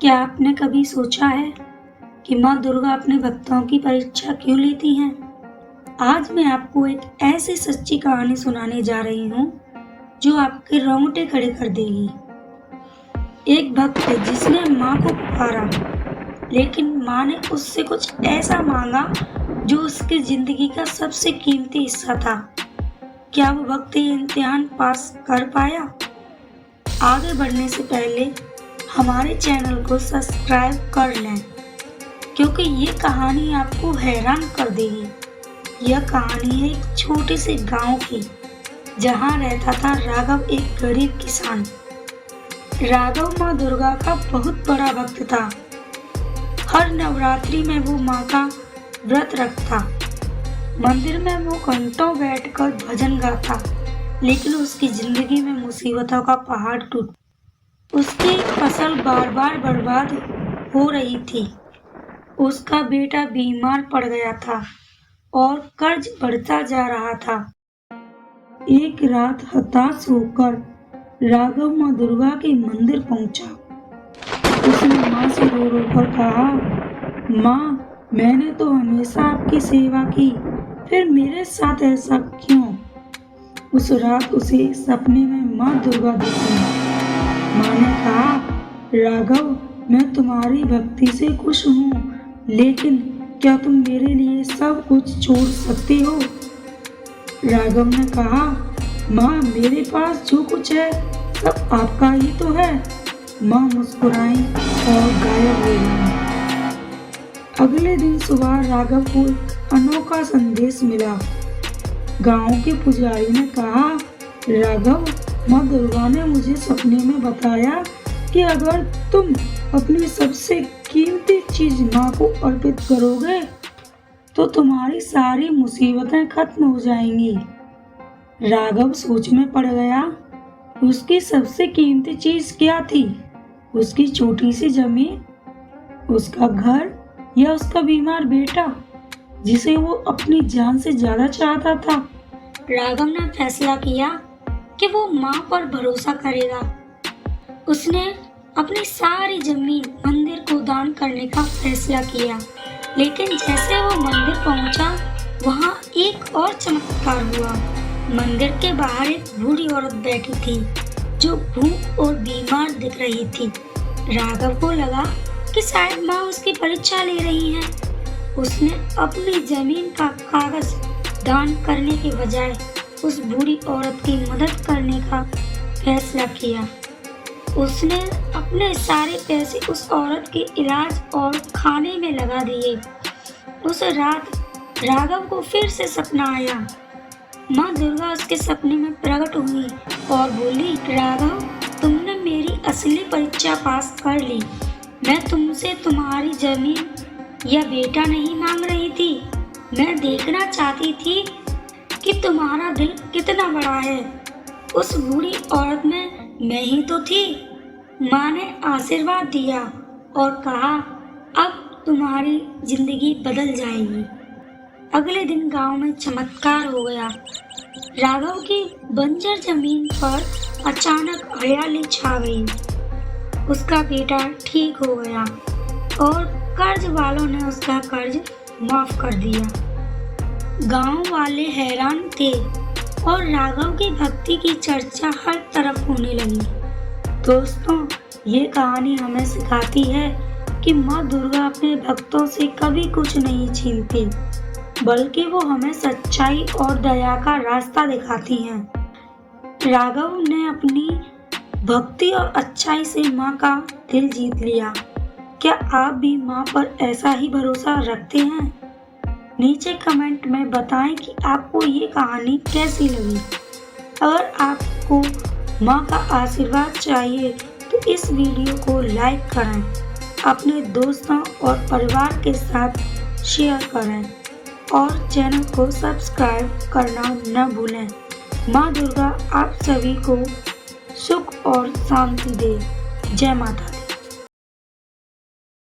क्या आपने कभी सोचा है कि माँ दुर्गा अपने भक्तों की परीक्षा क्यों लेती हैं? आज मैं आपको एक ऐसी सच्ची कहानी सुनाने जा रही हूँ जो आपके रोंगटे खड़े कर देगी। एक भक्त जिसने माँ को पुकारा, लेकिन माँ ने उससे कुछ ऐसा मांगा जो उसकी जिंदगी का सबसे कीमती हिस्सा था। क्या वो भक्त ये इम्तिहान पास कर पाया? आगे बढ़ने से पहले हमारे चैनल को सब्सक्राइब कर लें, क्योंकि ये कहानी आपको हैरान कर देगी। यह कहानी है एक छोटे से गांव की, जहां रहता था राघव, एक गरीब किसान। राघव माँ दुर्गा का बहुत बड़ा भक्त था। हर नवरात्रि में वो माँ का व्रत रखता। मंदिर में वो घंटों बैठकर भजन गाता, लेकिन उसकी जिंदगी में मुसीबतों का पहाड़ टूट। उसकी फसल बार बार बर्बाद हो रही थी। उसका बेटा बीमार पड़ गया था और कर्ज बढ़ता जा रहा था। एक रात हताश होकर राघव माँ दुर्गा के मंदिर पहुंचा। उसने माँ से रो रो कर कहा, माँ, मैंने तो हमेशा आपकी सेवा की, फिर मेरे साथ ऐसा क्यों? उस रात उसे सपने में माँ दुर्गा दिखी। माँ ने कहा, राघव, मैं तुम्हारी भक्ति से खुश हूँ, लेकिन क्या तुम मेरे लिए सब कुछ छोड़ सकते हो? राघव ने कहा, माँ, मेरे पास जो कुछ है सब आपका ही तो है। माँ मुस्कुराई और गायब हो गई। अगले दिन सुबह राघव को अनोखा संदेश मिला। गांव के पुजारी ने कहा, राघव, माँ दुर्गा ने मुझे सपने में बताया कि अगर तुम अपनी सबसे कीमती चीज माँ को अर्पित करोगे तो तुम्हारी सारी मुसीबतें खत्म हो जाएंगी। राघव सोच में पड़ गया। उसकी सबसे कीमती चीज क्या थी? उसकी छोटी सी जमीन, उसका घर, या उसका बीमार बेटा जिसे वो अपनी जान से ज्यादा चाहता था? राघव ने फैसला किया कि वो माँ पर भरोसा करेगा। उसने अपनी सारी जमीन मंदिर को दान करने का फैसला किया। लेकिन जैसे वो मंदिर पहुंचा, वहां एक और चमत्कार हुआ। मंदिर के बाहर एक बूढ़ी औरत बैठी थी जो भूख और बीमार दिख रही थी। राघव को लगा कि शायद माँ उसकी परीक्षा ले रही है। उसने अपनी जमीन का कागज दान करने के बजाय उस बूढ़ी औरत की मदद करने का फैसला किया। उसने अपने सारे पैसे उस औरत के इलाज और खाने में लगा दिए। उस रात राघव को फिर से सपना आया। माँ दुर्गा उसके सपने में प्रकट हुई और बोली, राघव, तुमने मेरी असली परीक्षा पास कर ली। मैं तुमसे तुम्हारी जमीन या बेटा नहीं मांग रही थी। मैं देखना चाहती थी कि तुम्हारा दिल कितना बड़ा है। उस बूढ़ी औरत में मैं ही तो थी। माँ ने आशीर्वाद दिया और कहा, अब तुम्हारी जिंदगी बदल जाएगी। अगले दिन गांव में चमत्कार हो गया। राघव की बंजर जमीन पर अचानक हरियाली छा गई। उसका बेटा ठीक हो गया और कर्ज वालों ने उसका कर्ज माफ कर दिया। गांव वाले हैरान थे और राघव की भक्ति की चर्चा हर तरफ होने लगी। दोस्तों, ये कहानी हमें सिखाती है कि माँ दुर्गा अपने भक्तों से कभी कुछ नहीं छीनती, बल्कि वो हमें सच्चाई और दया का रास्ता दिखाती हैं। राघव ने अपनी भक्ति और अच्छाई से माँ का दिल जीत लिया। क्या आप भी माँ पर ऐसा ही भरोसा रखते हैं? नीचे कमेंट में बताएं कि आपको ये कहानी कैसी लगी। अगर आपको माँ का आशीर्वाद चाहिए तो इस वीडियो को लाइक करें, अपने दोस्तों और परिवार के साथ शेयर करें और चैनल को सब्सक्राइब करना न भूलें। माँ दुर्गा आप सभी को सुख और शांति दे। जय माता दी।